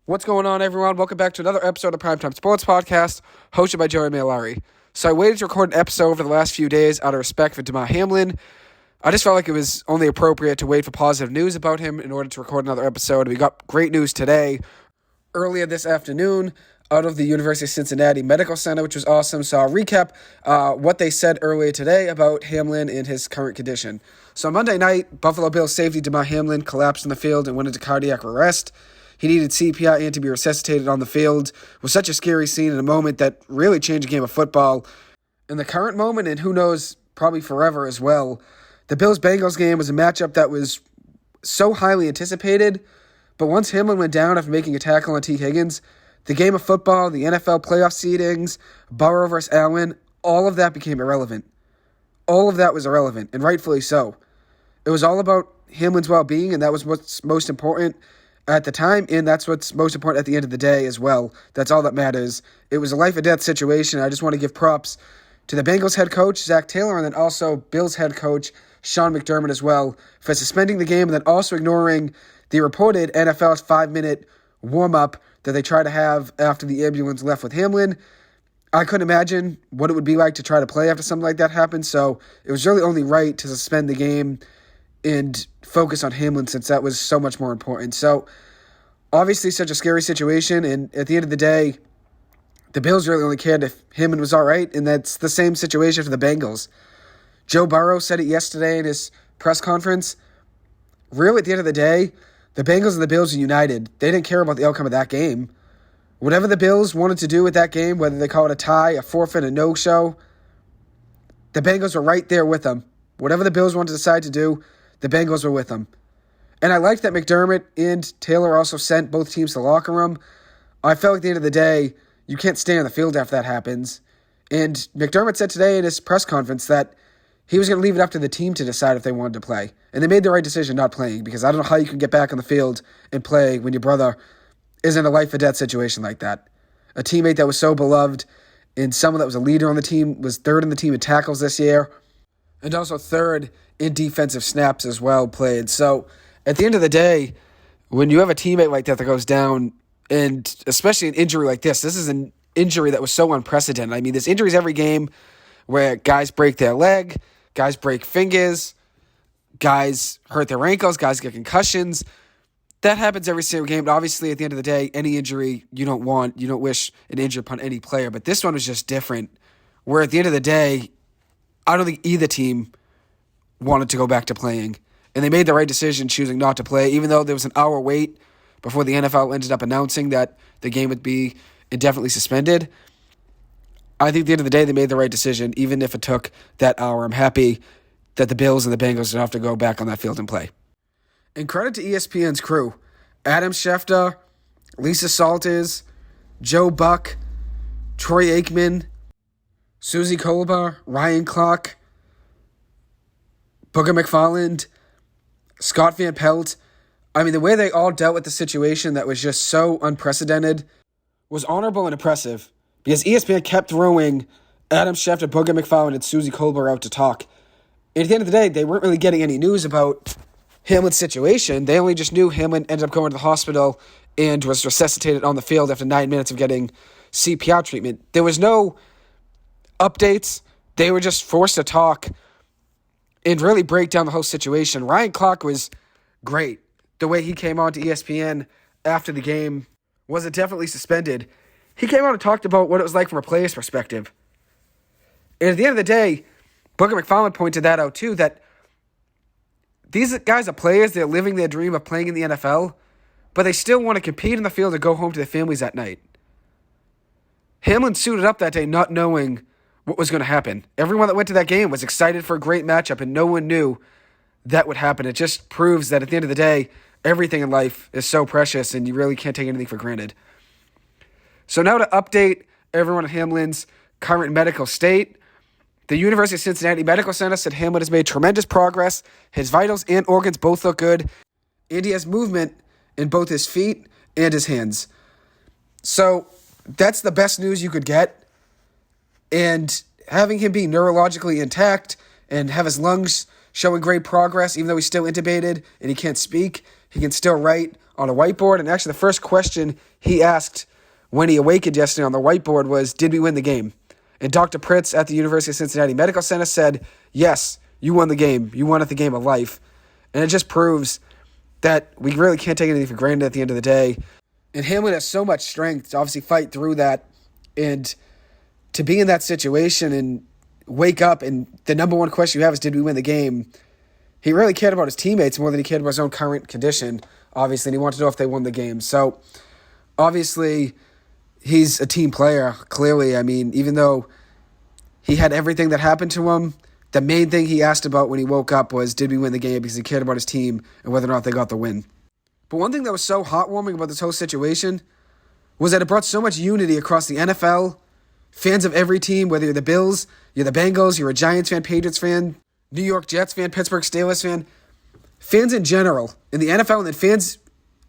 What's going on, everyone? Welcome back to another episode of Primetime Sports Podcast, hosted by Joey Malari. So I waited to record an episode over the last few days out of respect for Damar Hamlin. I just felt like it was only appropriate to wait for positive news about him in order to record another episode. We got great news today, earlier this afternoon, out of the University of Cincinnati Medical Center, which was awesome. So I'll recap what they said earlier today about Hamlin and his current condition. So on Monday night, Buffalo Bills safety Damar Hamlin collapsed on the field and went into cardiac arrest. He needed CPR and to be resuscitated on the field. It was such a scary scene in a moment that really changed the game of football. In the current moment, and who knows, probably forever as well, the Bills-Bengals game was a matchup that was so highly anticipated, but once Hamlin went down after making a tackle on T. Higgins, the game of football, the NFL playoff seedings, Burrow versus Allen, all of that became irrelevant. All of that was irrelevant, and rightfully so. It was all about Hamlin's well-being, and that was what's most important at the time, and that's what's most important at the end of the day as well. That's all that matters. It was a life-or-death situation. I just want to give props to the Bengals head coach, Zach Taylor, and then also Bills head coach, Sean McDermott as well, for suspending the game and then also ignoring the reported NFL's 5-minute warm-up that they try to have after the ambulance left with Hamlin. I couldn't imagine what it would be like to try to play after something like that happened, so it was really only right to suspend the game and focus on Hamlin since that was so much more important. So, obviously such a scary situation, and at the end of the day, the Bills really only cared if Hamlin was all right, and that's the same situation for the Bengals. Joe Burrow said it yesterday in his press conference. Really, at the end of the day, the Bengals and the Bills are united. They didn't care about the outcome of that game. Whatever the Bills wanted to do with that game, whether they call it a tie, a forfeit, a no-show, the Bengals were right there with them. Whatever the Bills wanted to decide to do, the Bengals were with them. And I liked that McDermott and Taylor also sent both teams to the locker room. I felt like at the end of the day, you can't stay on the field after that happens. And McDermott said today in his press conference that he was going to leave it up to the team to decide if they wanted to play. And they made the right decision not playing, because I don't know how you can get back on the field and play when your brother is in a life-or-death situation like that. A teammate that was so beloved and someone that was a leader on the team, was third in the team in tackles this year, and also third in defensive snaps as well played. So at the end of the day, when you have a teammate like that goes down, and especially an injury like this is an injury that was so unprecedented. I mean, there's injuries every game where guys break their leg, guys break fingers, guys hurt their ankles, guys get concussions. That happens every single game. But obviously, at the end of the day, any injury you don't wish an injury upon any player. But this one was just different, where at the end of the day, I don't think either team wanted to go back to playing. And they made the right decision choosing not to play, even though there was an hour wait before the NFL ended up announcing that the game would be indefinitely suspended. I think at the end of the day, they made the right decision, even if it took that hour. I'm happy that the Bills and the Bengals don't have to go back on that field and play. And credit to ESPN's crew. Adam Schefter, Lisa Salters, Joe Buck, Troy Aikman, Susie Kolber, Ryan Clark, Booger McFarland, Scott Van Pelt. I mean, the way they all dealt with the situation that was just so unprecedented was honorable and impressive, because ESPN kept throwing Adam Schefter, Booger McFarland, and Susie Kolber out to talk. And at the end of the day, they weren't really getting any news about Hamlin's situation. They only just knew Hamlin ended up going to the hospital and was resuscitated on the field after 9 minutes of getting CPR treatment. There was no updates. They were just forced to talk and really break down the whole situation. Ryan Clark was great. The way he came on to ESPN after the game was it definitely suspended. He came on and talked about what it was like from a player's perspective. And at the end of the day, Booger McFarland pointed that out too, that these guys are players. They're living their dream of playing in the NFL, but they still want to compete in the field and go home to their families that night. Hamlin suited up that day not knowing what was going to happen. Everyone that went to that game was excited for a great matchup, and no one knew that would happen. It just proves that at the end of the day, everything in life is so precious, and you really can't take anything for granted. So now to update everyone on Hamlin's current medical state. The University of Cincinnati Medical Center said Hamlin has made tremendous progress. His vitals and organs both look good, and he has movement in both his feet and his hands. So that's the best news you could get. And having him be neurologically intact and have his lungs showing great progress, even though he's still intubated and he can't speak, he can still write on a whiteboard. And actually, the first question he asked when he awakened yesterday on the whiteboard was, did we win the game? And Dr. Pritz at the University of Cincinnati Medical Center said, yes, you won the game. You won at the game of life. And it just proves that we really can't take anything for granted at the end of the day. And Hamlin has so much strength to obviously fight through that and to be in that situation and wake up and the number one question you have is, did we win the game? He really cared about his teammates more than he cared about his own current condition, obviously, and he wanted to know if they won the game. So, obviously, he's a team player, clearly. I mean, even though he had everything that happened to him, the main thing he asked about when he woke up was, did we win the game? Because he cared about his team and whether or not they got the win. But one thing that was so heartwarming about this whole situation was that it brought so much unity across the NFL. Fans of every team, whether you're the Bills, you're the Bengals, you're a Giants fan, Patriots fan, New York Jets fan, Pittsburgh Steelers fan, fans in general, in the NFL, and then fans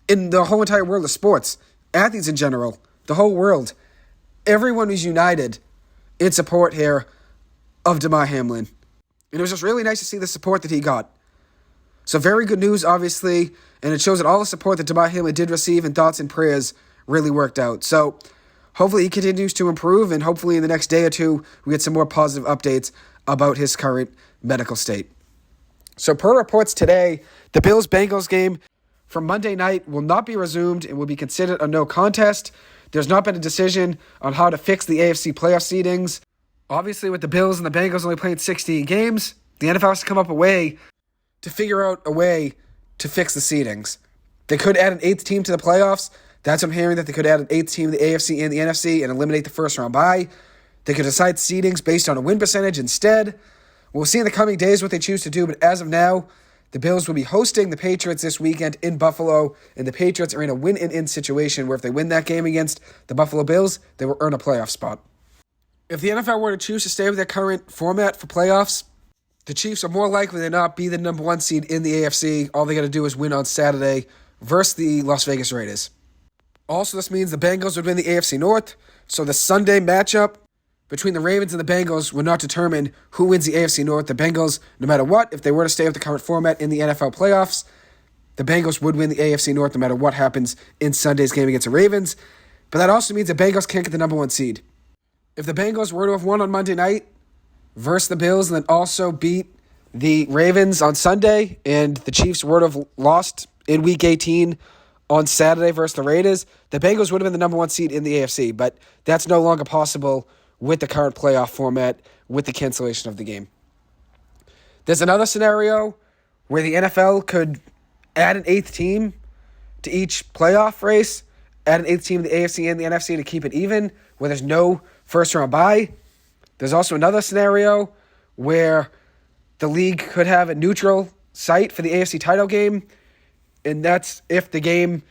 in the whole entire world of sports, athletes in general, the whole world, everyone was united in support here of Damar Hamlin. And it was just really nice to see the support that he got. So very good news, obviously, and it shows that all the support that Damar Hamlin did receive and thoughts and prayers really worked out. So hopefully he continues to improve, and hopefully in the next day or two we get some more positive updates about his current medical state. So per reports today, the Bills-Bengals game from Monday night will not be resumed and will be considered a no contest. There's not been a decision on how to fix the AFC Playoff seedings. Obviously, with the Bills and the Bengals only playing 16 games, the NFL has to come up a way to figure out a way to fix the seedings. They could add an 8th team to the playoffs. That's what I'm hearing, that they could add an 8th team in the AFC and the NFC and eliminate the first round bye. They could decide seedings based on a win percentage instead. We'll see in the coming days what they choose to do, but as of now, the Bills will be hosting the Patriots this weekend in Buffalo, and the Patriots are in a win-and-in situation where if they win that game against the Buffalo Bills, they will earn a playoff spot. If the NFL were to choose to stay with their current format for playoffs, the Chiefs are more likely than not be the number 1 seed in the AFC. All they got to do is win on Saturday versus the Las Vegas Raiders. Also, this means the Bengals would win the AFC North, so the Sunday matchup between the Ravens and the Bengals will not determine who wins the AFC North. The Bengals, no matter what, if they were to stay with the current format in the NFL playoffs, the Bengals would win the AFC North no matter what happens in Sunday's game against the Ravens. But that also means the Bengals can't get the number 1 seed. If the Bengals were to have won on Monday night versus the Bills and then also beat the Ravens on Sunday, and the Chiefs were to have lost in Week 18 on Saturday versus the Raiders, the Bengals would have been the number 1 seed in the AFC. But that's no longer possible with the current playoff format, with the cancellation of the game. There's another scenario where the NFL could add an 8th team to each playoff race, add an 8th team in the AFC and the NFC to keep it even, where there's no first-round bye. There's also another scenario where the league could have a neutral site for the AFC title game, and that's if the game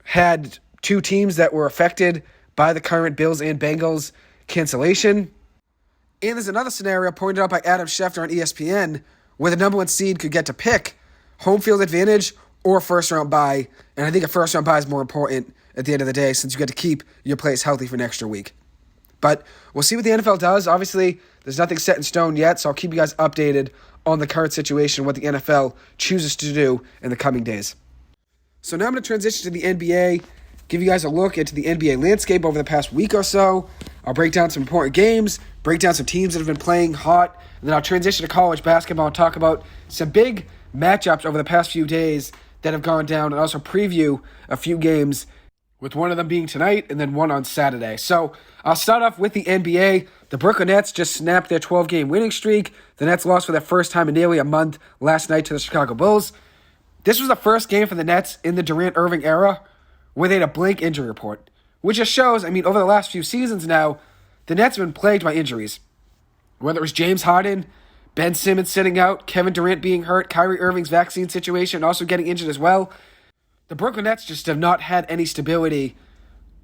had 2 teams that were affected by the current Bills and Bengals cancellation. And there's another scenario pointed out by Adam Schefter on ESPN where the number 1 seed could get to pick home field advantage or first-round bye, and I think a first-round bye is more important at the end of the day since you get to keep your players healthy for an extra week. But we'll see what the NFL does. Obviously, there's nothing set in stone yet, so I'll keep you guys updated on the current situation, what the NFL chooses to do in the coming days. So now I'm going to transition to the NBA, give you guys a look into the NBA landscape over the past week or so. I'll break down some important games, break down some teams that have been playing hot, and then I'll transition to college basketball and talk about some big matchups over the past few days that have gone down, and also preview a few games, with one of them being tonight and then one on Saturday. So I'll start off with the NBA. The Brooklyn Nets just snapped their 12-game winning streak. The Nets lost for their first time in nearly a month last night to the Chicago Bulls. This was the first game for the Nets in the Durant-Irving era where they had a blank injury report, which just shows, over the last few seasons now, the Nets have been plagued by injuries. Whether it was James Harden, Ben Simmons sitting out, Kevin Durant being hurt, Kyrie Irving's vaccine situation also getting injured as well, the Brooklyn Nets just have not had any stability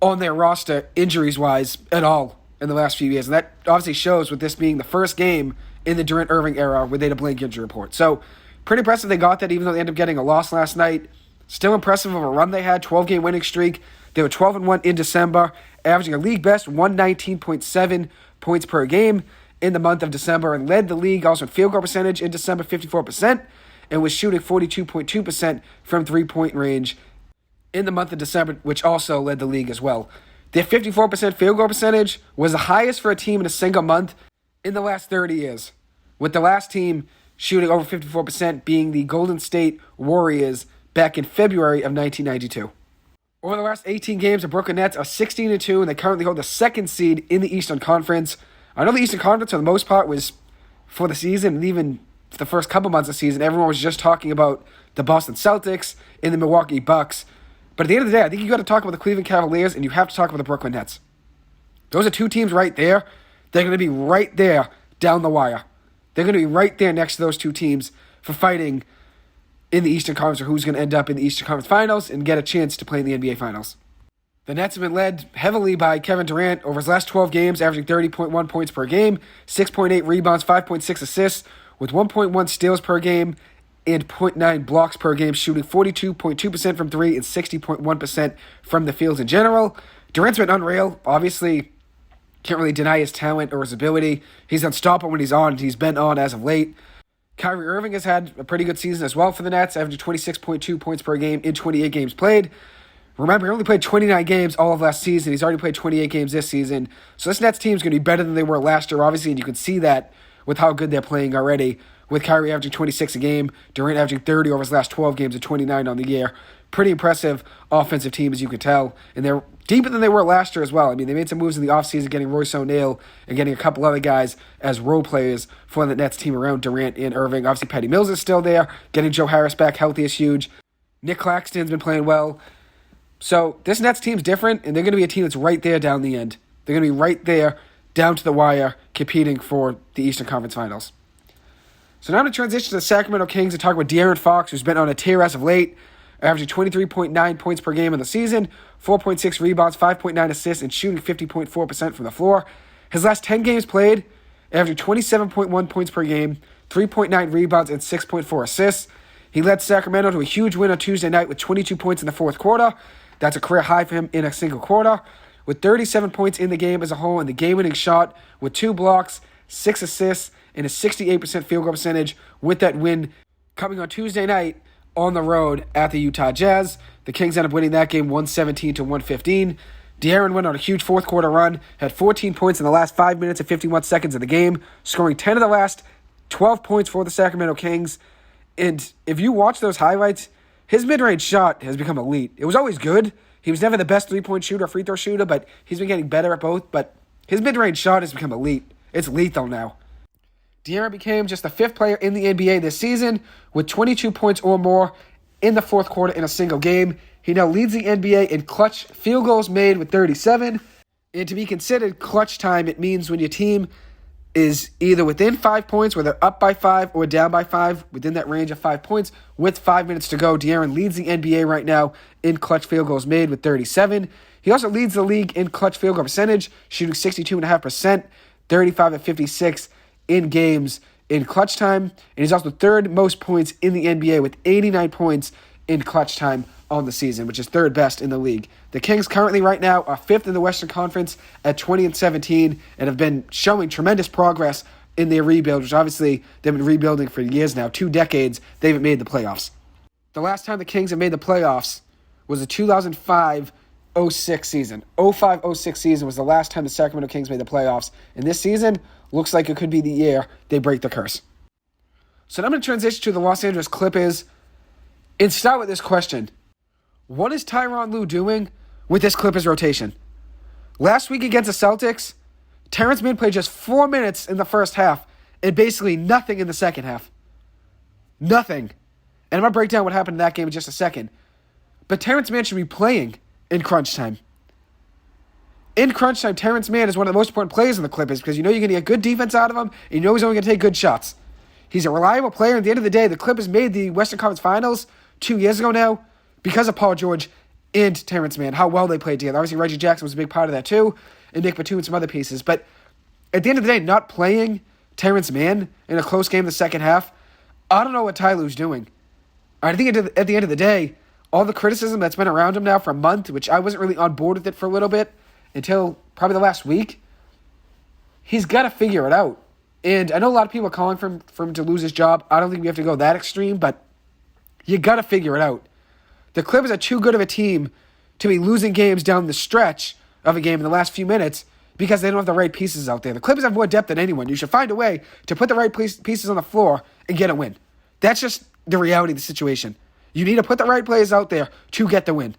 on their roster, injuries-wise, at all in the last few years. And that obviously shows with this being the first game in the Durant-Irving era where they had a blank injury report. So, pretty impressive they got that, even though they ended up getting a loss last night. Still impressive of a run they had, 12-game winning streak. They were 12-1 in December, averaging a league-best 119.7 points per game in the month of December, and led the league also in field goal percentage in December, 54%, and was shooting 42.2% from three-point range in the month of December, which also led the league as well. Their 54% field goal percentage was the highest for a team in a single month in the last 30 years, with the last team shooting over 54% being the Golden State Warriors back in February of 1992. Over the last 18 games, the Brooklyn Nets are 16-2, and they currently hold the second seed in the Eastern Conference. I know the Eastern Conference, for the most part, was for the season, and even for the first couple months of the season, everyone was just talking about the Boston Celtics and the Milwaukee Bucks. But at the end of the day, I think you got to talk about the Cleveland Cavaliers, and you have to talk about the Brooklyn Nets. Those are two teams right there. They're going to be right there down the wire. They're going to be right there next to those two teams for fighting in the Eastern Conference, or who's going to end up in the Eastern Conference Finals and get a chance to play in the NBA Finals. The Nets have been led heavily by Kevin Durant over his last 12 games, averaging 30.1 points per game, 6.8 rebounds, 5.6 assists, with 1.1 steals per game and 0.9 blocks per game, shooting 42.2% from three and 60.1% from the field in general. Durant's been unreal. Obviously, can't really deny his talent or his ability. He's unstoppable when he's on, and he's been on as of late. Kyrie Irving has had a pretty good season as well for the Nets, averaging 26.2 points per game in 28 games played. Remember, he only played 29 games all of last season. He's already played 28 games this season. So this Nets team is going to be better than they were last year, obviously, and you can see that with how good they're playing already, with Kyrie averaging 26 a game, Durant averaging 30 over his last 12 games and 29 on the year. Pretty impressive offensive team, as you could tell. And they're deeper than they were last year as well. I mean, they made some moves in the offseason, getting Royce O'Neal and getting a couple other guys as role players for the Nets team around Durant and Irving. Obviously, Patty Mills is still there. Getting Joe Harris back healthy is huge. Nick Claxton's been playing well. So this Nets team's different, and they're going to be a team that's right there down the end. They're going to be right there down to the wire competing for the Eastern Conference Finals. So now I'm going to transition to the Sacramento Kings and talk about De'Aaron Fox, who's been on a tear as of late, averaging 23.9 points per game in the season, 4.6 rebounds, 5.9 assists, and shooting 50.4% from the floor. His last 10 games played, averaging 27.1 points per game, 3.9 rebounds, and 6.4 assists. He led Sacramento to a huge win on Tuesday night with 22 points in the fourth quarter. That's a career high for him in a single quarter, with 37 points in the game as a whole, and the game-winning shot with 2 blocks, 6 assists, and a 68% field goal percentage with that win coming on Tuesday night on the road at the Utah Jazz. The Kings end up winning that game 117-115. De'Aaron went on a huge fourth quarter run, had 14 points in the last 5 minutes and 51 seconds of the game, scoring 10 of the last 12 points for the Sacramento Kings. And if you watch those highlights, his mid-range shot has become elite. It was always good. He was never the best three-point shooter or free throw shooter, but he's been getting better at both. But his mid-range shot has become elite. It's lethal now. De'Aaron became just the 5th player in the NBA this season with 22 points or more in the fourth quarter in a single game. He now leads the NBA in clutch field goals made with 37. And to be considered clutch time, it means when your team is either within 5 points, where they're up by 5 or down by 5, within that range of 5 points, with 5 minutes to go. De'Aaron leads the NBA right now in clutch field goals made with 37. He also leads the league in clutch field goal percentage, shooting 62.5%, 35 of 56 in games in clutch time. And he's also third most points in the NBA with 89 points in clutch time on the season, which is third best in the league. The Kings currently right now are 5th in the Western Conference at 20-17 and have been showing tremendous progress in their rebuild, which obviously they've been rebuilding for years now. 2 decades, they haven't made the playoffs. The last time the Kings have made the playoffs was the 2005-06 season. 05-06 season was the last time the Sacramento Kings made the playoffs. And this season looks like it could be the year they break the curse. So now I'm going to transition to the Los Angeles Clippers and start with this question. What is Tyronn Lue doing with this Clippers rotation? Last week against the Celtics, Terance Mann played just 4 minutes in the first half and basically nothing in the second half. Nothing. And I'm going to break down what happened in that game in just a second. But Terance Mann should be playing in crunch time. In crunch time, Terance Mann is one of the most important players in the Clippers because you know you're going to get good defense out of him, and you know he's only going to take good shots. He's a reliable player. At the end of the day, the Clippers made the Western Conference Finals 2 years ago now because of Paul George and Terance Mann, how well they played together. Obviously, Reggie Jackson was a big part of that too, and Nick Batum and some other pieces. But at the end of the day, not playing Terance Mann in a close game in the second half, I don't know what Ty Lue's doing. I think at the end of the day, all the criticism that's been around him now for a month, which I wasn't really on board with it for a little bit until probably the last week, he's got to figure it out. And I know a lot of people are calling for him to lose his job. I don't think we have to go that extreme, but you got to figure it out. The Clippers are too good of a team to be losing games down the stretch of a game in the last few minutes because they don't have the right pieces out there. The Clippers have more depth than anyone. You should find a way to put the right pieces on the floor and get a win. That's just the reality of the situation. You need to put the right players out there to get the win.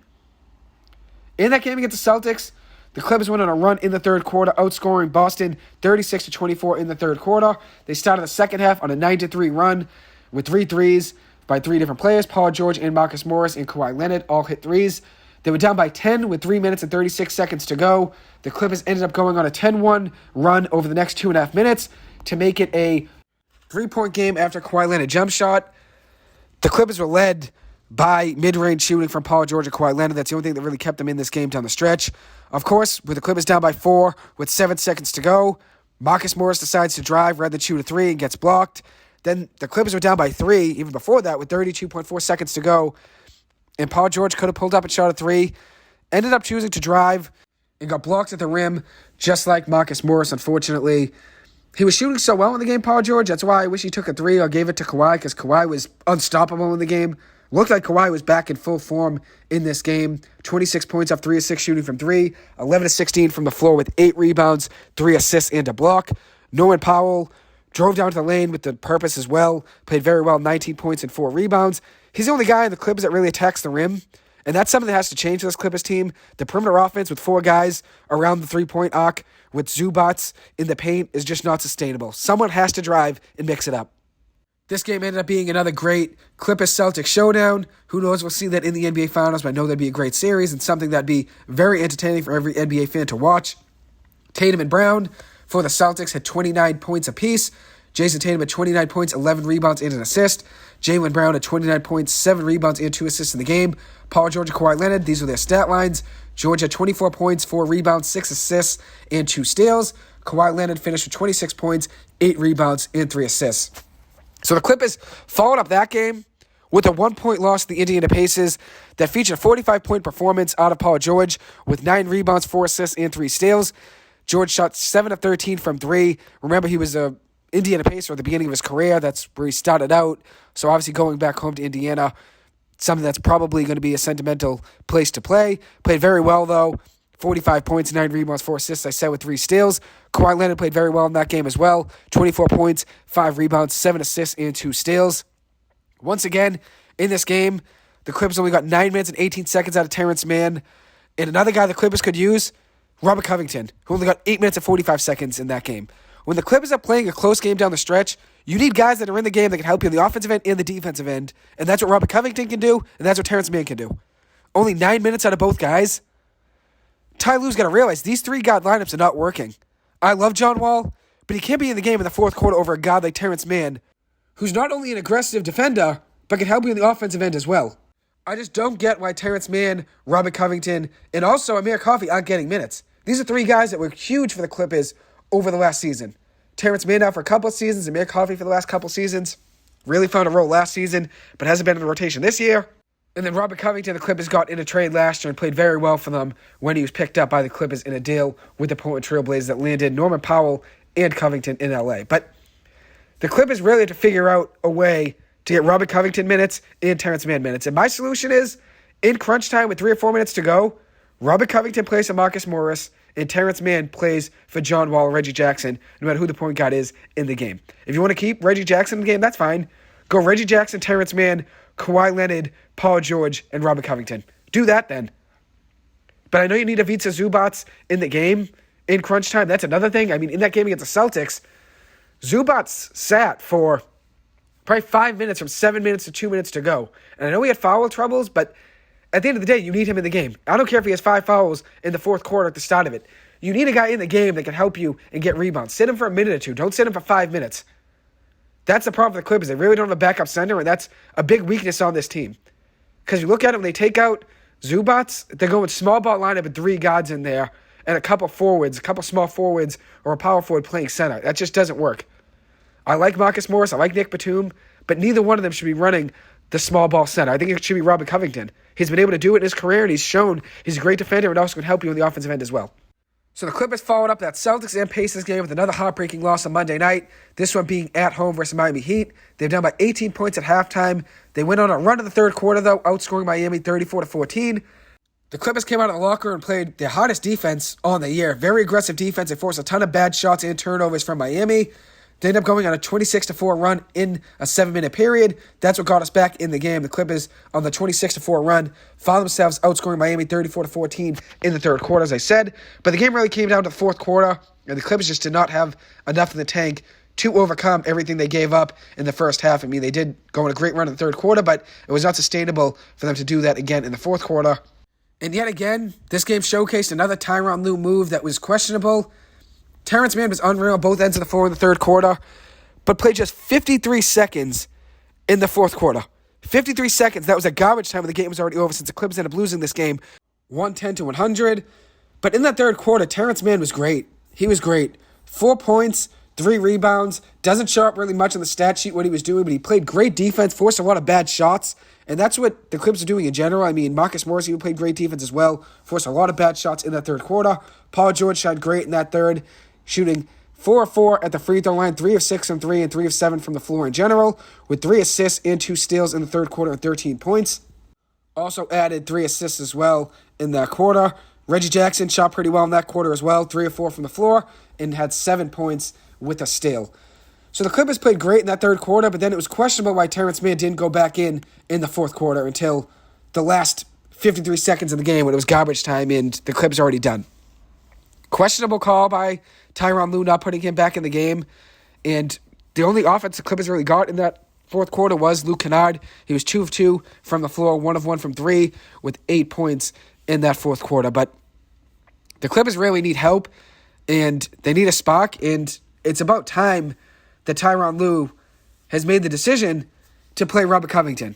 In that game against the Celtics, the Clippers went on a run in the third quarter, outscoring Boston 36-24 in the third quarter. They started the second half on a 9-3 run with 3 threes by 3 different players. Paul George and Marcus Morris and Kawhi Leonard all hit threes. They were down by 10 with 3 minutes and 36 seconds to go. The Clippers ended up going on a 10-1 run over the next 2.5 minutes to make it a 3-point game after Kawhi Leonard jump shot. The Clippers were led by mid-range shooting from Paul George and Kawhi Leonard. That's the only thing that really kept them in this game down the stretch. Of course, with the Clippers down by 4 with 7 seconds to go, Marcus Morris decides to drive rather than shoot a 3 and gets blocked. Then the Clippers were down by 3 even before that with 32.4 seconds to go. And Paul George could have pulled up and shot a 3. Ended up choosing to drive and got blocked at the rim, just like Marcus Morris, unfortunately. He was shooting so well in the game, Paul George. That's why I wish he took a 3 or gave it to Kawhi, because Kawhi was unstoppable in the game. Looked like Kawhi was back in full form in this game. 26 points off 3 of 6 shooting from 3. 11 of 16 from the floor with 8 rebounds, 3 assists, and a block. Norman Powell drove down to the lane with the purpose as well. Played very well, 19 points and 4 rebounds. He's the only guy in the Clippers that really attacks the rim. And that's something that has to change for this Clippers team. The perimeter offense with 4 guys around the 3-point arc with Zubats in the paint is just not sustainable. Someone has to drive and mix it up. This game ended up being another great Clippers-Celtics showdown. Who knows, we'll see that in the NBA Finals, but I know that'd be a great series and something that'd be very entertaining for every NBA fan to watch. Tatum and Brown for the Celtics had 29 points apiece. Jason Tatum had 29 points, 11 rebounds, and an assist. Jaylen Brown had 29 points, 7 rebounds, and 2 assists in the game. Paul George and Kawhi Leonard, these were their stat lines. George had 24 points, 4 rebounds, 6 assists, and 2 steals. Kawhi Leonard finished with 26 points, 8 rebounds, and 3 assists. So the Clippers followed up that game with a 1-point loss to the Indiana Pacers that featured a 45-point performance out of Paul George with 9 rebounds, 4 assists, and 3 steals. George shot 7 of 13 from 3. Remember, he was a Indiana Pacer at the beginning of his career. That's where he started out. So obviously going back home to Indiana, something that's probably going to be a sentimental place to play. Played very well, though. 45 points, 9 rebounds, 4 assists, I said, with 3 steals. Kawhi Leonard played very well in that game as well. 24 points, 5 rebounds, 7 assists, and 2 steals. Once again, in this game, the Clippers only got 9 minutes and 18 seconds out of Terance Mann. And another guy the Clippers could use, Robert Covington, who only got 8 minutes and 45 seconds in that game. When the Clippers are playing a close game down the stretch, you need guys that are in the game that can help you on the offensive end and the defensive end. And that's what Robert Covington can do, and that's what Terance Mann can do. Only 9 minutes out of both guys. Tyronn Lue's got to realize these 3-guard lineups are not working. I love John Wall, but he can't be in the game in the fourth quarter over a guy like Terance Mann, who's not only an aggressive defender, but can help you on the offensive end as well. I just don't get why Terance Mann, Robert Covington, and also Amir Coffey aren't getting minutes. These are 3 guys that were huge for the Clippers over the last season. Terance Mann out for a couple of seasons, Amir Coffey for the last couple of seasons. Really found a role last season, but hasn't been in the rotation this year. And then Robert Covington, the Clippers got in a trade last year and played very well for them when he was picked up by the Clippers in a deal with the Portland Trail Blazers that landed Norman Powell and Covington in LA. But the Clippers really have to figure out a way to get Robert Covington minutes and Terance Mann minutes. And my solution is, in crunch time with 3 or 4 minutes to go, Robert Covington plays for Marcus Morris and Terance Mann plays for John Wall or Reggie Jackson, no matter who the point guard is in the game. If you want to keep Reggie Jackson in the game, that's fine. Go Reggie Jackson, Terance Mann, Kawhi Leonard, Paul George, and Robert Covington. Do that then. But I know you need Ivica Zubats in the game in crunch time. That's another thing. I mean, in that game against the Celtics, Zubats sat for probably 5 minutes from 7 minutes to 2 minutes to go. And I know he had foul troubles, but at the end of the day, you need him in the game. I don't care if he has 5 fouls in the fourth quarter at the start of it. You need a guy in the game that can help you and get rebounds. Sit him for a minute or two. Don't sit him for 5 minutes. That's the problem for the Clippers. They really don't have a backup center, and that's a big weakness on this team. Because you look at them, they take out Zubats, they're going small ball lineup with 3 guards in there, and a couple forwards, a couple small forwards, or a power forward playing center. That just doesn't work. I like Marcus Morris, I like Nick Batum, but neither one of them should be running the small ball center. I think it should be Robert Covington. He's been able to do it in his career, and he's shown he's a great defender and also can help you on the offensive end as well. So the Clippers followed up that Celtics and Pacers game with another heartbreaking loss on Monday night, this one being at home versus Miami Heat. They were down by 18 points at halftime. They went on a run in the third quarter, though, outscoring Miami 34-14. The Clippers came out of the locker and played their hardest defense on the year. Very aggressive defense. They forced a ton of bad shots and turnovers from Miami. They ended up going on a 26-4 run in a 7-minute period. That's what got us back in the game. The Clippers, on the 26-4 run, found themselves outscoring Miami 34-14 in the third quarter, as I said. But the game really came down to the fourth quarter, and the Clippers just did not have enough in the tank to overcome everything they gave up in the first half. I mean, they did go on a great run in the third quarter, but it was not sustainable for them to do that again in the fourth quarter. And yet again, this game showcased another Tyronn Lue move that was questionable. Terance Mann was unreal on both ends of the floor in the third quarter, but played just 53 seconds in the fourth quarter. 53 seconds. That was a garbage time when the game was already over since the Clippers ended up losing this game 110-100. But in that third quarter, Terance Mann was great. He was great. 4 points, 3 rebounds. Doesn't show up really much on the stat sheet what he was doing, but he played great defense, forced a lot of bad shots, and that's what the Clippers are doing in general. I mean, Marcus Morris, who played great defense as well, forced a lot of bad shots in that third quarter. Paul George shined great in that third, shooting 4 of 4 at the free throw line, 3 of 6 from 3, and 3 of 7 from the floor in general, with 3 assists and 2 steals in the third quarter and 13 points. Also added 3 assists as well in that quarter. Reggie Jackson shot pretty well in that quarter as well, 3 of 4 from the floor, and had 7 points with a steal. So the Clippers played great in that third quarter, but then it was questionable why Terance Mann didn't go back in the fourth quarter until the last 53 seconds of the game when it was garbage time and the Clippers already done. Questionable call by Tyronn Lue not putting him back in the game. And the only offense the Clippers really got in that fourth quarter was Luke Kennard. He was 2 of 2 from the floor, 1 of 1 from 3 with 8 points in that fourth quarter. But the Clippers really need help and they need a spark. And it's about time that Tyronn Lue has made the decision to play Robert Covington.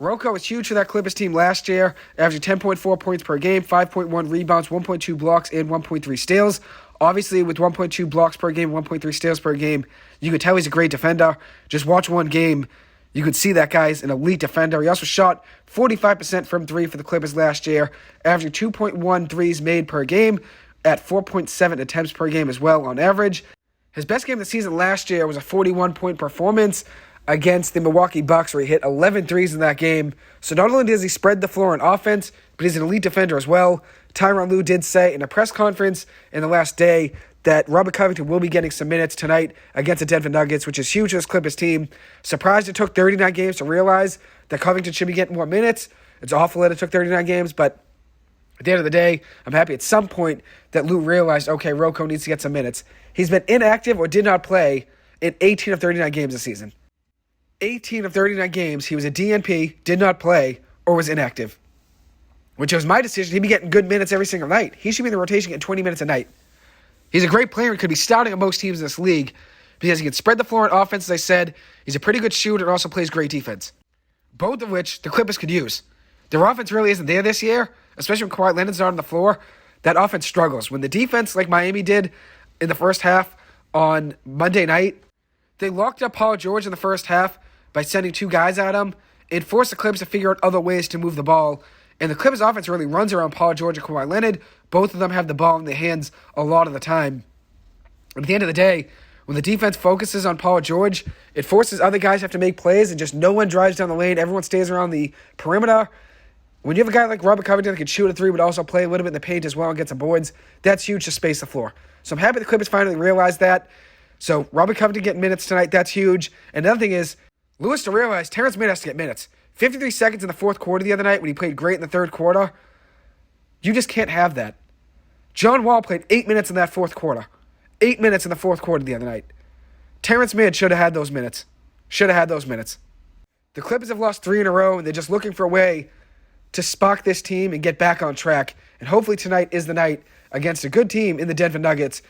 Rocco was huge for that Clippers team last year, averaging 10.4 points per game, 5.1 rebounds, 1.2 blocks, and 1.3 steals. Obviously, with 1.2 blocks per game, 1.3 steals per game, you could tell he's a great defender. Just watch one game, you could see that guy's an elite defender. He also shot 45% from 3 for the Clippers last year, averaging 2.1 threes made per game at 4.7 attempts per game as well on average. His best game of the season last year was a 41-point performance against the Milwaukee Bucks, where he hit 11 threes in that game. So not only does he spread the floor on offense, but he's an elite defender as well. Tyronn Lue did say in a press conference in the last day that Robert Covington will be getting some minutes tonight against the Denver Nuggets, which is huge for this Clippers team. Surprised it took 39 games to realize that Covington should be getting more minutes. It's awful that it took 39 games, but at the end of the day, I'm happy at some point that Lue realized, okay, Rocco needs to get some minutes. He's been inactive or did not play in 18 of 39 games this season. 18 of 39 games, he was a DNP, did not play, or was inactive. Which was my decision. He'd be getting good minutes every single night. He should be in the rotation getting 20 minutes a night. He's a great player and could be starting on most teams in this league because he can spread the floor on offense, as I said. He's a pretty good shooter and also plays great defense. Both of which the Clippers could use. Their offense really isn't there this year, especially when Kawhi Leonard's not on the floor. That offense struggles. When the defense, like Miami did in the first half on Monday night, they locked up Paul George in the first half by sending 2 guys at him. It forced the Clippers to figure out other ways to move the ball. And the Clippers offense really runs around Paul George and Kawhi Leonard. Both of them have the ball in their hands a lot of the time. But at the end of the day, when the defense focuses on Paul George, it forces other guys to have to make plays and just no one drives down the lane. Everyone stays around the perimeter. When you have a guy like Robert Covington that can shoot a 3 but also play a little bit in the paint as well and get some boards, that's huge to space the floor. So I'm happy the Clippers finally realized that. So Robert Covington getting minutes tonight, that's huge. And another thing is, Lewis to realize Terance Mann has to get minutes. 53 seconds in the fourth quarter the other night when he played great in the third quarter. You just can't have that. John Wall played 8 minutes in that fourth quarter. 8 minutes in the fourth quarter the other night. Terance Mann should have had those minutes. Should have had those minutes. The Clippers have lost 3 in a row, and they're just looking for a way to spark this team and get back on track. And hopefully tonight is the night against a good team in the Denver Nuggets,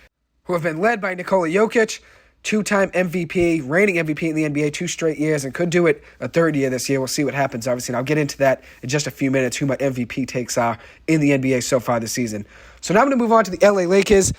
who have been led by Nikola Jokic, 2-time MVP, reigning MVP in the NBA 2 straight years, and could do it a third year this year. We'll see what happens, obviously, and I'll get into that in just a few minutes, who my MVP takes are in the NBA so far this season. So now I'm going to move on to the LA Lakers.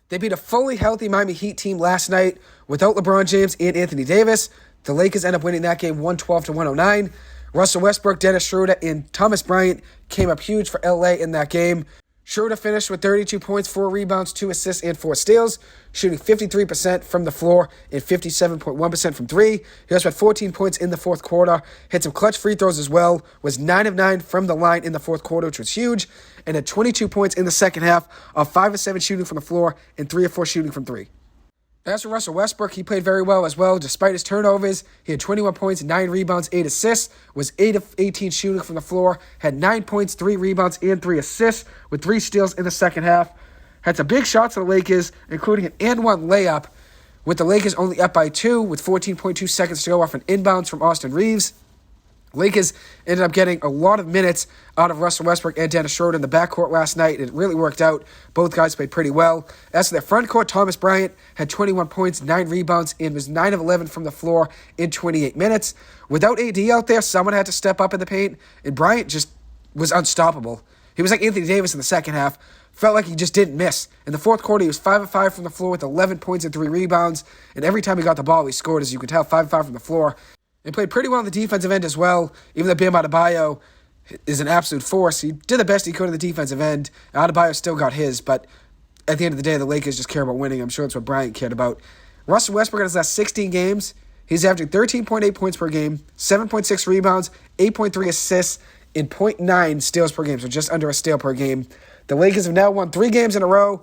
They beat a fully healthy Miami Heat team last night without LeBron James and Anthony Davis. The Lakers end up winning that game 112-109. Russell Westbrook, Dennis Schroeder, and Thomas Bryant came up huge for LA in that game. Schroeder finished with 32 points, 4 rebounds, 2 assists, and 4 steals, shooting 53% from the floor and 57.1% from three. He also had 14 points in the fourth quarter, hit some clutch free throws as well, was 9 of 9 from the line in the fourth quarter, which was huge, and had 22 points in the second half of 5 of 7 shooting from the floor and 3 of 4 shooting from three. As for Russell Westbrook, he played very well as well. Despite his turnovers, he had 21 points, 9 rebounds, 8 assists, was 8 of 18 shooting from the floor, had 9 points, 3 rebounds, and 3 assists, with 3 steals in the second half. Had some big shots for the Lakers, including an and-one layup, with the Lakers only up by 2, with 14.2 seconds to go off an inbounds from Austin Reeves. Lakers ended up getting a lot of minutes out of Russell Westbrook and Dennis Schroeder in the backcourt last night. It really worked out. Both guys played pretty well. As for their front court, Thomas Bryant had 21 points, 9 rebounds, and was 9 of 11 from the floor in 28 minutes. Without AD out there, someone had to step up in the paint, and Bryant just was unstoppable. He was like Anthony Davis in the second half. Felt like he just didn't miss. In the fourth quarter, he was 5 of 5 from the floor with 11 points and 3 rebounds, and every time he got the ball, he scored, as you could tell, 5 of 5 from the floor. He played pretty well on the defensive end as well, even though Bam Adebayo is an absolute force. He did the best he could on the defensive end. Adebayo still got his, but at the end of the day, the Lakers just care about winning. I'm sure that's what Bryant cared about. Russell Westbrook in his last 16 games, he's averaging 13.8 points per game, 7.6 rebounds, 8.3 assists, and 0.9 steals per game, so just under a steal per game. The Lakers have now won 3 games in a row,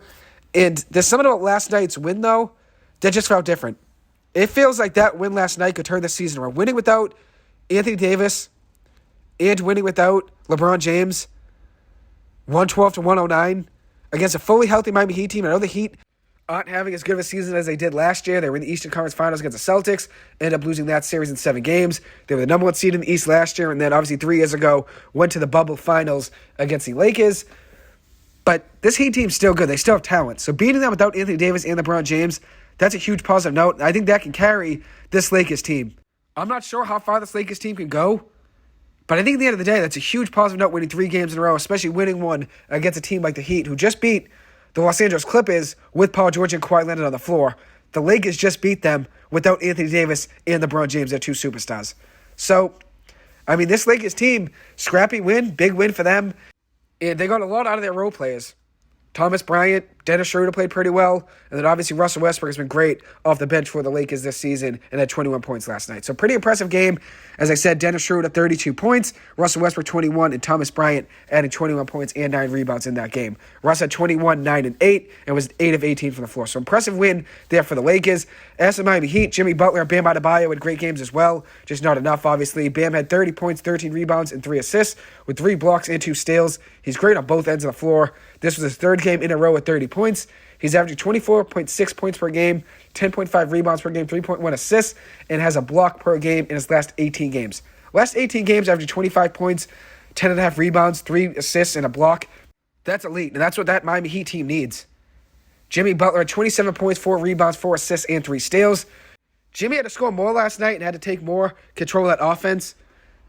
and there's something about last night's win, though, that just felt different. It feels like that win last night could turn the season around. Winning without Anthony Davis and winning without LeBron James, 112-109, against a fully healthy Miami Heat team. I know the Heat aren't having as good of a season as they did last year. They were in the Eastern Conference Finals against the Celtics, ended up losing that series in 7 games. They were the number 1 seed in the East last year, and then obviously 3 years ago went to the bubble finals against the Lakers. But this Heat team's still good. They still have talent. So beating them without Anthony Davis and LeBron James, that's a huge positive note. I think that can carry this Lakers team. I'm not sure how far this Lakers team can go, but I think at the end of the day, that's a huge positive note, winning 3 games in a row, especially winning one against a team like the Heat, who just beat the Los Angeles Clippers with Paul George and Kawhi Leonard on the floor. The Lakers just beat them without Anthony Davis and LeBron James, their 2 superstars. So, I mean, this Lakers team, scrappy win, big win for them, and they got a lot out of their role players. Thomas Bryant, Dennis Schroeder played pretty well, and then obviously Russell Westbrook has been great off the bench for the Lakers this season and had 21 points last night. So pretty impressive game. As I said, Dennis Schroeder 32 points, Russell Westbrook 21, and Thomas Bryant adding 21 points and 9 rebounds in that game. Russ had 21, 9, and 8, and was 8 of 18 from the floor. So impressive win there for the Lakers. As for Miami Heat, Jimmy Butler and Bam Adebayo had great games as well, just not enough, obviously. Bam had 30 points, 13 rebounds, and 3 assists with 3 blocks and 2 steals. He's great on both ends of the floor. This was his 3rd game in a row with 30 points. He's averaging 24.6 points per game, 10.5 rebounds per game, 3.1 assists, and has a block per game in his last 18 games. Last 18 games, averaging 25 points, 10.5 rebounds, 3 assists, and a block. That's elite, and that's what that Miami Heat team needs. Jimmy Butler had 27 points, 4 rebounds, 4 assists, and 3 steals. Jimmy had to score more last night and had to take more control of that offense.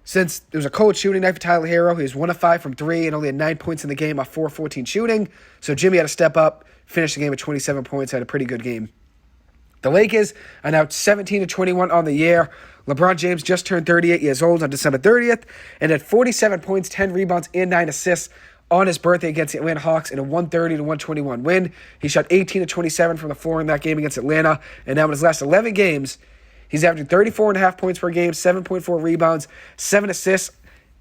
Since it was a cold shooting night for Tyler Hero, he was 1 of 5 from 3 and only had 9 points in the game off 4-14 shooting. So Jimmy had to step up, finish the game with 27 points, had a pretty good game. The Lakers are now 17-21 on the year. LeBron James just turned 38 years old on December 30th and had 47 points, 10 rebounds, and 9 assists on his birthday against the Atlanta Hawks in a 130-121 win. He shot 18-27 from the floor in that game against Atlanta, and now in his last 11 games, he's averaging 34.5 points per game, 7.4 rebounds, 7 assists,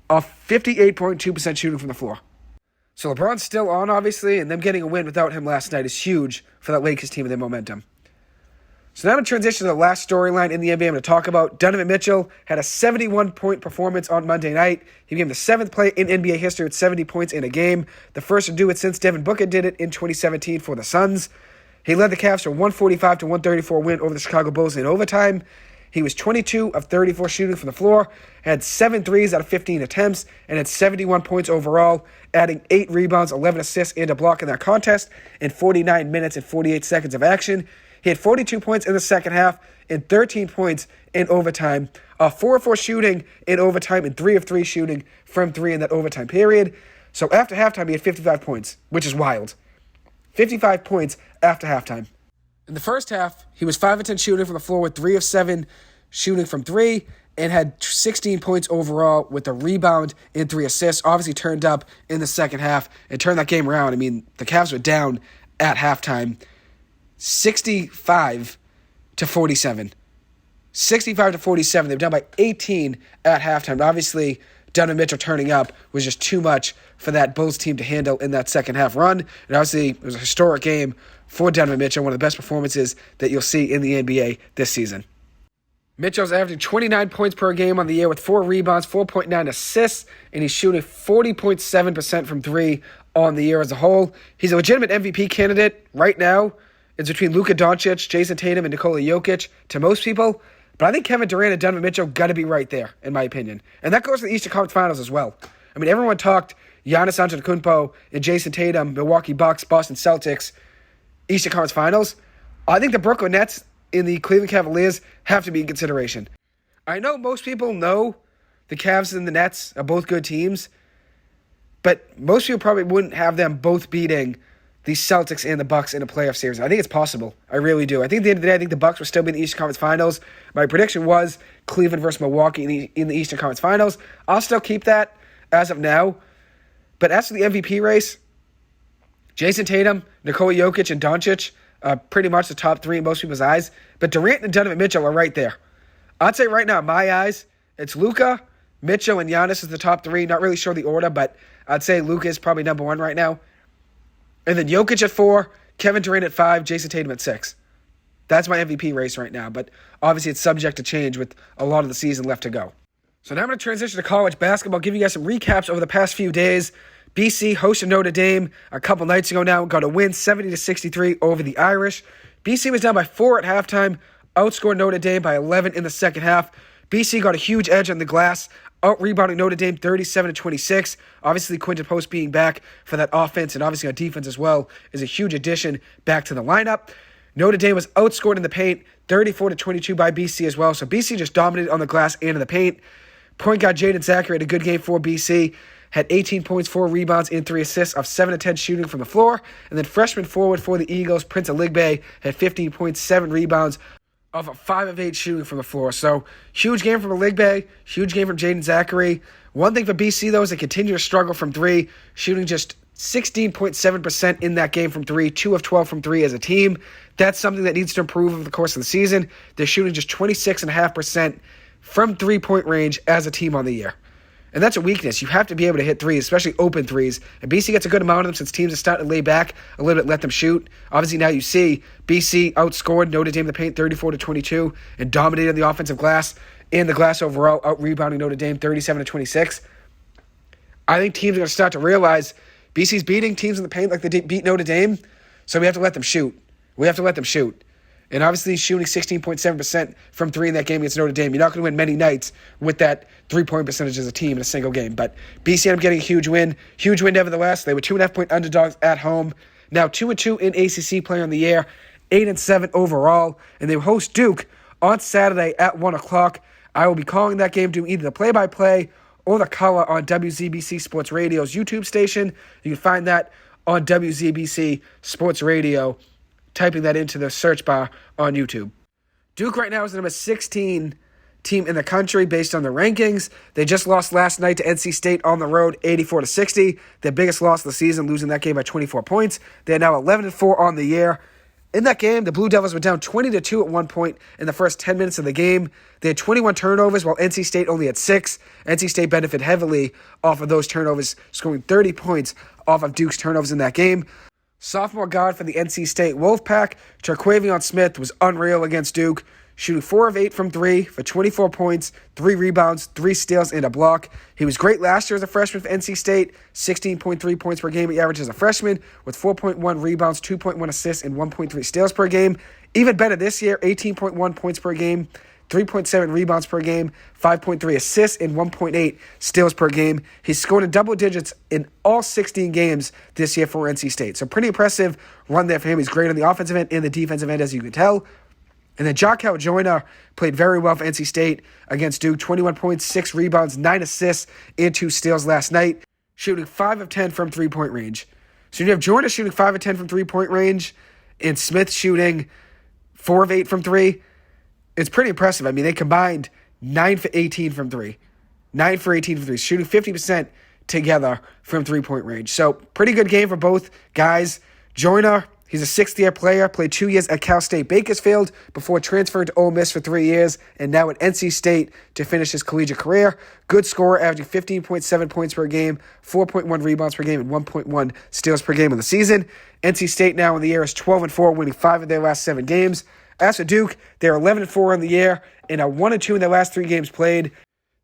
off 58.2% shooting from the floor. So LeBron's still on, obviously, and them getting a win without him last night is huge for that Lakers team and their momentum. So now to transition to the last storyline in the NBA I'm going to talk about. Donovan Mitchell had a 71-point performance on Monday night. He became the 7th player in NBA history with 70 points in a game, the first to do it since Devin Booker did it in 2017 for the Suns. He led the Cavs to a 145-134 win over the Chicago Bulls in overtime. He was 22 of 34 shooting from the floor, had 7 threes out of 15 attempts, and had 71 points overall, adding 8 rebounds, 11 assists, and a block in that contest in 49 minutes and 48 seconds of action. He had 42 points in the second half and 13 points in overtime, 4 of 4 shooting in overtime and 3 of 3 shooting from 3 in that overtime period. So after halftime, he had 55 points, which is wild. 55 points after halftime. In the first half, he was 5 of 10 shooting from the floor with 3 of 7 shooting from 3, and had 16 points overall with a rebound and 3 assists. Obviously turned up in the second half and turned that game around. I mean, the Cavs were down at halftime 65-47. 65-47. They were down by 18 at halftime. Obviously, Donovan Mitchell turning up was just too much for that Bulls team to handle in that second half run. And obviously, it was a historic game for Donovan Mitchell, one of the best performances that you'll see in the NBA this season. Mitchell's averaging 29 points per game on the year with 4 rebounds, 4.9 assists, and he's shooting 40.7% from 3 on the year as a whole. He's a legitimate MVP candidate right now. It's between Luka Doncic, Jason Tatum, and Nikola Jokic to most people. But I think Kevin Durant and Donovan Mitchell got to be right there, in my opinion. And that goes to the Eastern Conference Finals as well. I mean, everyone talked Giannis Antetokounmpo and Jason Tatum, Milwaukee Bucks, Boston Celtics, Eastern Conference Finals. I think the Brooklyn Nets and the Cleveland Cavaliers have to be in consideration. I know most people know the Cavs and the Nets are both good teams, but most people probably wouldn't have them both beating the Celtics and the Bucks in a playoff series. I think it's possible. I really do. I think at the end of the day, I think the Bucks will still be in the Eastern Conference Finals. My prediction was Cleveland versus Milwaukee in the Eastern Conference Finals. I'll still keep that as of now. But as for the MVP race, Jason Tatum, Nikola Jokic, and Doncic are pretty much the top 3 in most people's eyes. But Durant and Donovan Mitchell are right there. I'd say right now, in my eyes, it's Luka, Mitchell, and Giannis is the top 3. Not really sure the order, but I'd say Luka is probably number 1 right now. And then Jokic at 4, Kevin Durant at 5, Jason Tatum at 6. That's my MVP race right now, but obviously it's subject to change with a lot of the season left to go. So now I'm going to transition to college basketball, give you guys some recaps over the past few days. BC hosted Notre Dame a couple nights ago now, got a win 70-63 over the Irish. BC was down by 4 at halftime, outscored Notre Dame by 11 in the second half. BC got a huge edge on the glass, out-rebounding Notre Dame 37-26. Obviously, Quinton Post being back for that offense and obviously on defense as well is a huge addition back to the lineup. Notre Dame was outscored in the paint 34-22 by BC as well. So BC just dominated on the glass and in the paint. Point guard Jaden Zachary had a good game for BC. Had 18 points, 4 rebounds, and 3 assists off 7 of 10 shooting from the floor. And then freshman forward for the Eagles, Prince Aligbe, had 15 points, 7 rebounds off of 5 of 8 shooting from the floor. So, huge game from Aligbe, huge game from Jaden Zachary. One thing for BC, though, is they continue to struggle from 3, shooting just 16.7% in that game from 3, 2 of 12 from 3 as a team. That's something that needs to improve over the course of the season. They're shooting just 26.5% from 3-point range as a team on the year. And that's a weakness. You have to be able to hit threes, especially open threes. And BC gets a good amount of them since teams are starting to lay back a little bit, let them shoot. Obviously, now you see BC outscored Notre Dame in the paint 34-22 and dominated the offensive glass and the glass overall, out-rebounding Notre Dame 37-26. I think teams are going to start to realize BC's beating teams in the paint like they beat Notre Dame, so we have to let them shoot. We have to let them shoot. And obviously shooting 16.7% from 3 in that game against Notre Dame. You're not going to win many nights with that 3-point percentage as a team in a single game. But BC ended up getting a huge win. Huge win nevertheless. They were 2.5-point underdogs at home. Now 2-2 in ACC play on the year. 8-7 overall. And they will host Duke on Saturday at 1 o'clock. I will be calling that game, doing either the play-by-play or the color on WZBC Sports Radio's YouTube station. You can find that on WZBC Sports Radio, typing that into the search bar on YouTube. Duke right now is the number 16 team in the country based on the rankings. They just lost last night to NC State on the road, 84-60. Their biggest loss of the season, losing that game by 24 points. They are now 11-4 on the year. In that game, the Blue Devils were down 20-2 at one point in the first 10 minutes of the game. They had 21 turnovers, while NC State only had 6. NC State benefited heavily off of those turnovers, scoring 30 points off of Duke's turnovers in that game. Sophomore guard for the NC State Wolfpack, Terquavion Smith, was unreal against Duke, shooting 4 of 8 from 3 for 24 points, 3 rebounds, 3 steals, and a block. He was great last year as a freshman for NC State, 16.3 points per game he averaged as a freshman, with 4.1 rebounds, 2.1 assists, and 1.3 steals per game. Even better this year, 18.1 points per game, 3.7 rebounds per game, 5.3 assists, and 1.8 steals per game. He's scored in double digits in all 16 games this year for NC State. So pretty impressive run there for him. He's great on the offensive end and the defensive end, as you can tell. And then Jacques Joyner played very well for NC State against Duke. 21 points, 6 rebounds, 9 assists, and 2 steals last night, shooting 5 of 10 from 3-point range. So you have Joyner shooting 5 of 10 from 3-point range and Smith shooting 4 of 8 from 3. It's pretty impressive. I mean, they combined 9 for 18 from three. 9 for 18 from three. Shooting 50% together from three-point range. So pretty good game for both guys. Joyner, he's a sixth-year player, played 2 years at Cal State Bakersfield before transferring to Ole Miss for 3 years, and now at NC State to finish his collegiate career. Good scorer, averaging 15.7 points per game, 4.1 rebounds per game, and 1.1 steals per game in the season. NC State now in the year is 12-4, winning 5 of their last 7 games. As for Duke, they're 11-4 in the year and are 1-2 in their last 3 games played.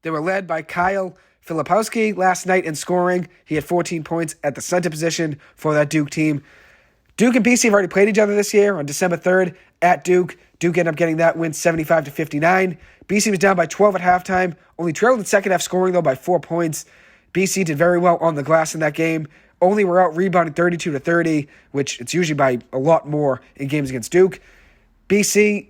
They were led by Kyle Filipowski last night in scoring. He had 14 points at the center position for that Duke team. Duke and BC have already played each other this year on December 3rd at Duke. Duke ended up getting that win 75-59. BC was down by 12 at halftime, only trailed in second half scoring, though, by 4 points. BC did very well on the glass in that game. Only were out rebounding 32-30, which it's usually by a lot more in games against Duke. BC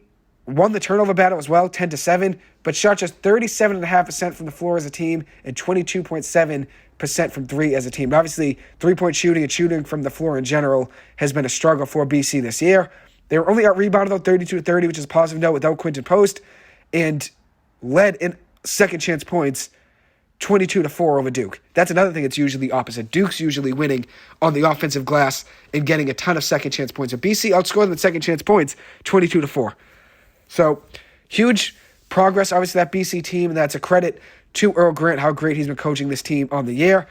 won the turnover battle as well, 10-7, but shot just 37.5% from the floor as a team and 22.7% from three as a team. And obviously, three-point shooting and shooting from the floor in general has been a struggle for BC this year. They were only out-rebounded, though, 32-30, which is a positive note without Quinton Post, and led in second-chance points 22-4 over Duke. That's another thing that's usually the opposite. Duke's usually winning on the offensive glass and getting a ton of second-chance points. So BC outscored them in second-chance points 22-4. So, huge progress, obviously, that BC team, and that's a credit to Earl Grant, how great he's been coaching this team on the year.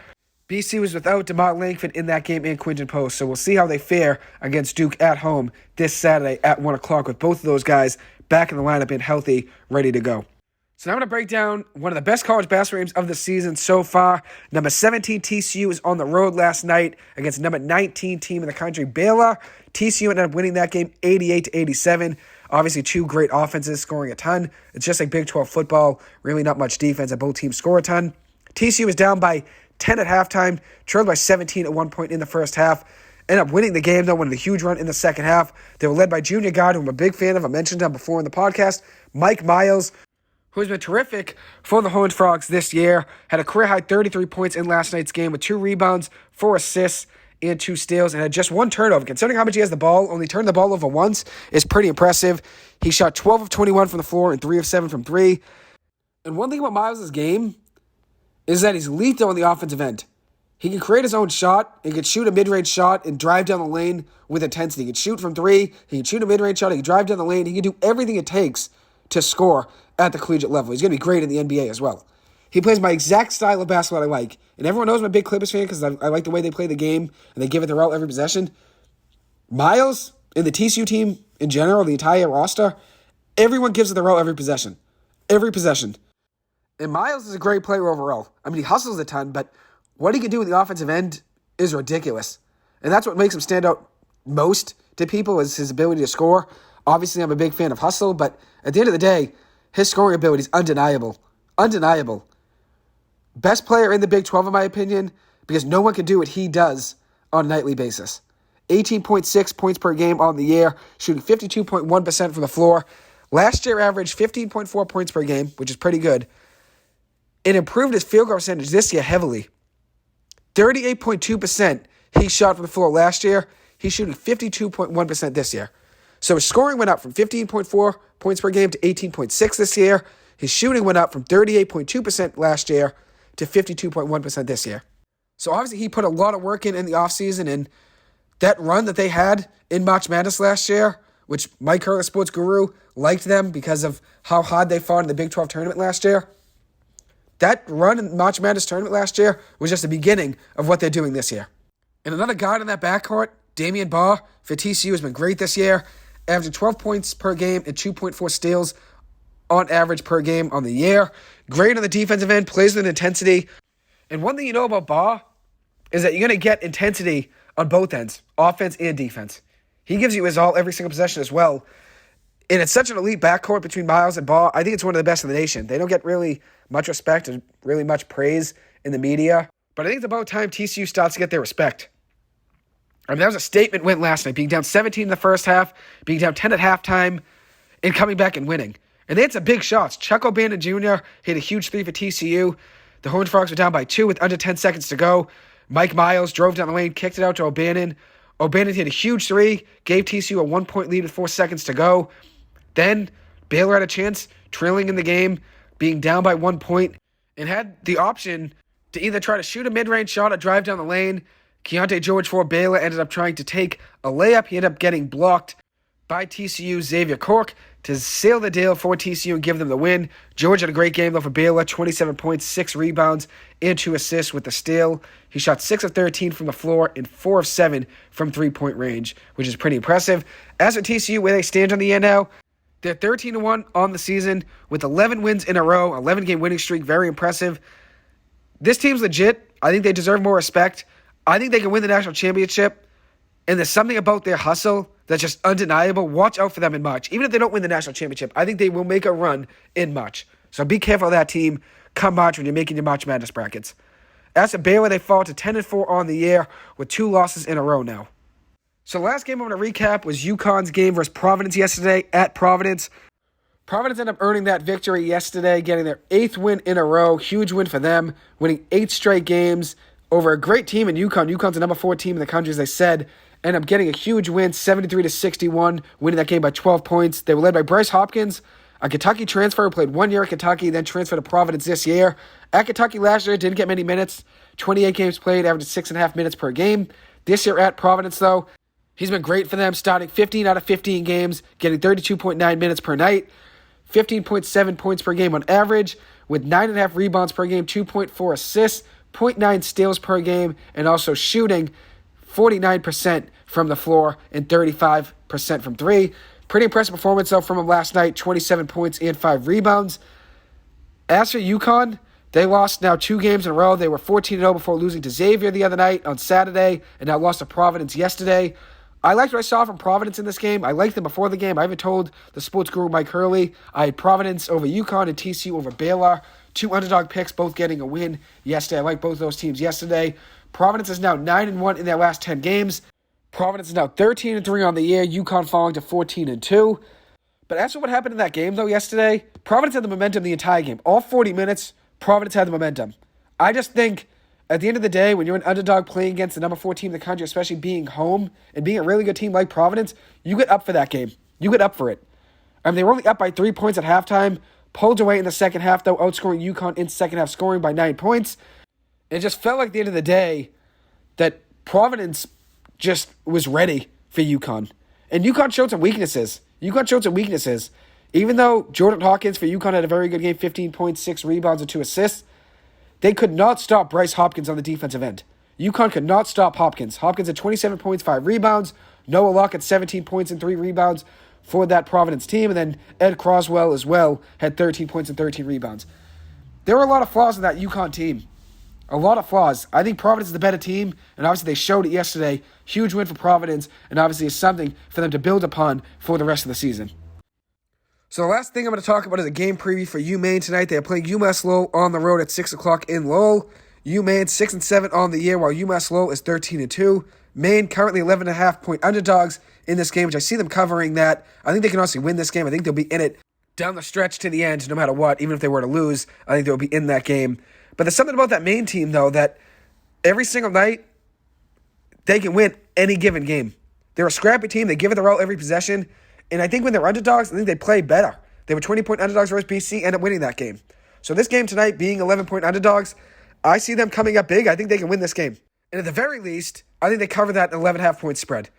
BC was without DeMar Langford in that game and Quinton Post, so we'll see how they fare against Duke at home this Saturday at 1 o'clock with both of those guys back in the lineup and healthy, ready to go. So now I'm going to break down one of the best college basketball games of the season so far. Number 17 TCU was on the road last night against number 19 team in the country, Baylor. TCU ended up winning that game 88-87. Obviously, 2 great offenses scoring a ton. It's just like Big 12 football. Really not much defense, and both teams score a ton. TCU was down by 10 at halftime, trailed by 17 at one point in the first half. Ended up winning the game, though, winning a huge run in the second half. They were led by junior guard, who I'm a big fan of. I mentioned him before in the podcast, Mike Miles, who has been terrific for the Horned Frogs this year. Had a career-high 33 points in last night's game with 2 rebounds, 4 assists, and 2 steals, and had just 1 turnover. Considering how much he has the ball, only turned the ball over once, is pretty impressive. He shot 12 of 21 from the floor and 3 of 7 from 3. And one thing about Miles' game is that he's lethal on the offensive end. He can create his own shot. He can shoot a mid-range shot and drive down the lane with intensity. He can shoot from 3. He can shoot a mid-range shot. He can drive down the lane. He can do everything it takes to score at the collegiate level. He's going to be great in the NBA as well. He plays my exact style of basketball I like. And everyone knows I'm a big Clippers fan because I like the way they play the game and they give it their all every possession. Miles and the TCU team in general, the entire roster, everyone gives it their all every possession. Every possession. And Miles is a great player overall. I mean, he hustles a ton, but what he can do in the offensive end is ridiculous. And that's what makes him stand out most to people is his ability to score. Obviously, I'm a big fan of hustle, but at the end of the day, his scoring ability is undeniable. Undeniable. Best player in the Big 12, in my opinion, because no one can do what he does on a nightly basis. 18.6 points per game on the year, shooting 52.1% from the floor. Last year averaged 15.4 points per game, which is pretty good. It improved his field goal percentage this year heavily. 38.2% he shot from the floor last year. He's shooting 52.1% this year. So his scoring went up from 15.4 points per game to 18.6 this year. His shooting went up from 38.2% last year to 52.1% this year. So obviously he put a lot of work in the offseason, and that run that they had in March Madness last year, which Mike Hurley, sports guru, liked them because of how hard they fought in the Big 12 tournament last year. That run in March Madness tournament last year was just the beginning of what they're doing this year. And another guard in that backcourt, Damian Barr, for TCU, has been great this year, averaging 12 points per game and 2.4 steals on average per game on the year. Great on the defensive end, plays with intensity. And one thing you know about Barr is that you're going to get intensity on both ends, offense and defense. He gives you his all every single possession as well. And it's such an elite backcourt between Miles and Barr. I think it's one of the best in the nation. They don't get really much respect and really much praise in the media. But I think it's about time TCU starts to get their respect. I mean, that was a statement win last night, being down 17 in the first half, being down 10 at halftime, and coming back and winning. And they had some big shots. Chuck O'Bannon Jr. hit a huge 3 for TCU. The Horned Frogs were down by 2 with under 10 seconds to go. Mike Miles drove down the lane, kicked it out to O'Bannon. O'Bannon hit a huge 3, gave TCU a 1-point lead with 4 seconds to go. Then Baylor had a chance, trailing in the game, being down by 1 point, and had the option to either try to shoot a mid-range shot or drive down the lane. Keontae George for Baylor ended up trying to take a layup. He ended up getting blocked by TCU Xavier Cork to seal the deal for TCU and give them the win. George had a great game, though, for Baylor. 27 points, 6 rebounds, and 2 assists with the steal. He shot 6 of 13 from the floor and 4 of 7 from three-point range, which is pretty impressive. As for TCU, where they stand on the year now, they're 13-1 on the season with 11 wins in a row, 11-game winning streak. Very impressive. This team's legit. I think they deserve more respect. I think they can win the national championship. And there's something about their hustle that's just undeniable. Watch out for them in March. Even if they don't win the national championship, I think they will make a run in March. So be careful of that team come March when you're making your March Madness brackets. As for Baylor, they fall to 10-4 on the year with 2 losses in a row now. So the last game I'm going to recap was UConn's game versus Providence yesterday at Providence. Providence ended up earning that victory yesterday, getting their 8th win in a row. Huge win for them, winning 8 straight games over a great team in UConn. UConn's the number 4 team in the country, as they said. Ended up getting a huge win, 73-61, winning that game by 12 points. They were led by Bryce Hopkins, a Kentucky transfer who played 1 year at Kentucky, then transferred to Providence this year. At Kentucky last year, didn't get many minutes. 28 games played, averaged 6.5 minutes per game. This year at Providence, though, he's been great for them, starting 15 out of 15 games, getting 32.9 minutes per night, 15.7 points per game on average, with 9.5 rebounds per game, 2.4 assists, 0.9 steals per game, and also shooting 49% from the floor and 35% from 3. Pretty impressive performance, though, from him last night, 27 points and 5 rebounds. As for UConn, they lost now 2 games in a row. They were 14-0 before losing to Xavier the other night on Saturday, and now lost to Providence yesterday. I liked what I saw from Providence in this game. I liked them before the game. I even told the sports guru Mike Hurley I had Providence over UConn and TCU over Baylor. 2 underdog picks, both getting a win yesterday. I like both those teams yesterday. Providence is now 9-1 in their last 10 games. Providence is now 13-3 on the year. UConn falling to 14-2. But as for what happened in that game, though, yesterday, Providence had the momentum the entire game. All 40 minutes, Providence had the momentum. I just think, at the end of the day, when you're an underdog playing against the number 4 team in the country, especially being home and being a really good team like Providence, you get up for that game. You get up for it. I mean, they were only up by 3 points at halftime, pulled away in the second half, though, outscoring UConn in second half scoring by 9 points. It just felt like at the end of the day that Providence just was ready for UConn. And UConn showed some weaknesses. Even though Jordan Hawkins for UConn had a very good game, 15 points, 6 rebounds, and 2 assists, they could not stop Bryce Hopkins on the defensive end. UConn could not stop Hopkins. Hopkins had 27 points, 5 rebounds. Noah Locke had 17 points and 3 rebounds for that Providence team. And then Ed Croswell as well had 13 points and 13 rebounds. There were a lot of flaws in that UConn team. A lot of flaws. I think Providence is the better team, and obviously they showed it yesterday. Huge win for Providence, and obviously it's something for them to build upon for the rest of the season. So the last thing I'm going to talk about is a game preview for UMaine tonight. They are playing UMass Lowell on the road at 6 o'clock in Lowell. UMaine 6-7 on the year, while UMass Lowell is 13-2. Maine currently 11.5-point underdogs in this game, which I see them covering that. I think they can also win this game. I think they'll be in it down the stretch to the end, no matter what. Even if they were to lose, I think they'll be in that game. But there's something about that Maine team, though, that every single night, they can win any given game. They're a scrappy team. They give it their all every possession. And I think when they're underdogs, I think they play better. They were 20-point underdogs versus BC, end up winning that game. So this game tonight, being 11-point underdogs, I see them coming up big. I think they can win this game. And at the very least, I think they cover that 11.5-point spread.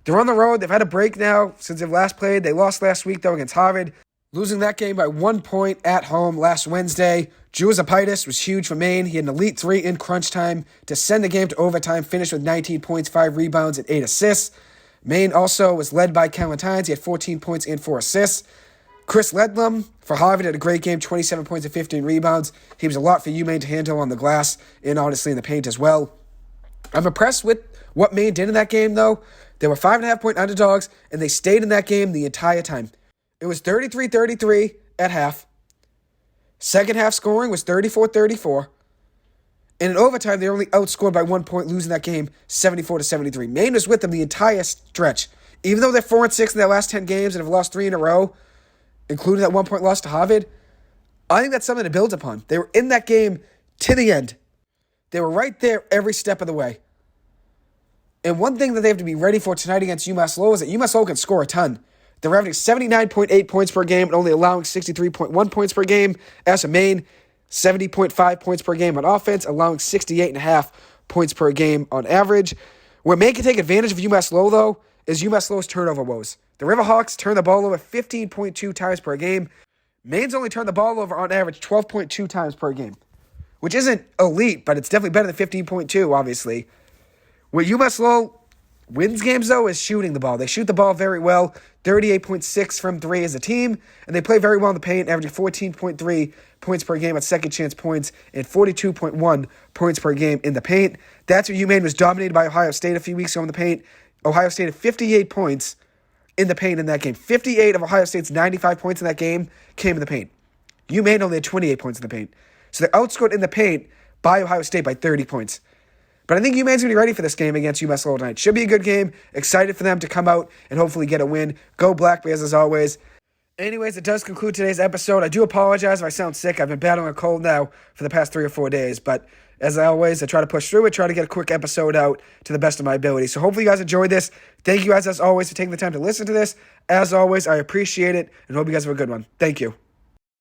They're on the road. They've had a break now since they've last played. They lost last week, though, against Harvard, losing that game by 1 point at home last Wednesday. Drew Zapaitis was huge for Maine. He had an elite 3 in crunch time to send the game to overtime, finished with 19 points, 5 rebounds, and 8 assists. Maine also was led by Kellen Tynes. He had 14 points and 4 assists. Chris Ledlum for Harvard had a great game, 27 points and 15 rebounds. He was a lot for UMaine to handle on the glass and honestly in the paint as well. I'm impressed with what Maine did in that game, though. They were 5.5-point underdogs, and they stayed in that game the entire time. It was 33-33 at half. Second half scoring was 34-34. And in overtime, they were only outscored by 1 point, losing that game 74-73. Maine was with them the entire stretch. Even though they're 4-6 in their last 10 games and have lost 3 in a row, including that 1 point loss to Harvard, I think that's something to build upon. They were in that game to the end. They were right there every step of the way. And one thing that they have to be ready for tonight against UMass Lowell is that UMass Lowell can score a ton. They're averaging 79.8 points per game and only allowing 63.1 points per game. As for Maine, 70.5 points per game on offense, allowing 68.5 points per game on average. Where Maine can take advantage of UMass Lowell, though, is UMass Lowell's turnover woes. The Riverhawks turn the ball over 15.2 times per game. Maine's only turned the ball over on average 12.2 times per game, which isn't elite, but it's definitely better than 15.2, obviously. Where UMass Lowell wins games, though, is shooting the ball. They shoot the ball very well, 38.6 from three as a team, and they play very well in the paint, averaging 14.3 points per game at second chance points and 42.1 points per game in the paint. That's where UMaine was dominated by Ohio State a few weeks ago in the paint. Ohio State had 58 points in the paint in that game. 58 of Ohio State's 95 points in that game came in the paint. UMaine only had 28 points in the paint. So they're outscored in the paint by Ohio State by 30 points. But I think UMaine's going to be ready for this game against UMass Lowell tonight. Should be a good game. Excited for them to come out and hopefully get a win. Go Black Bears as always. Anyways, it does conclude today's episode. I do apologize if I sound sick. I've been battling a cold now for the past 3 or 4 days. But as always, I try to push through it, try to get a quick episode out to the best of my ability. So hopefully you guys enjoyed this. Thank you guys, as always, for taking the time to listen to this. As always, I appreciate it and hope you guys have a good one. Thank you.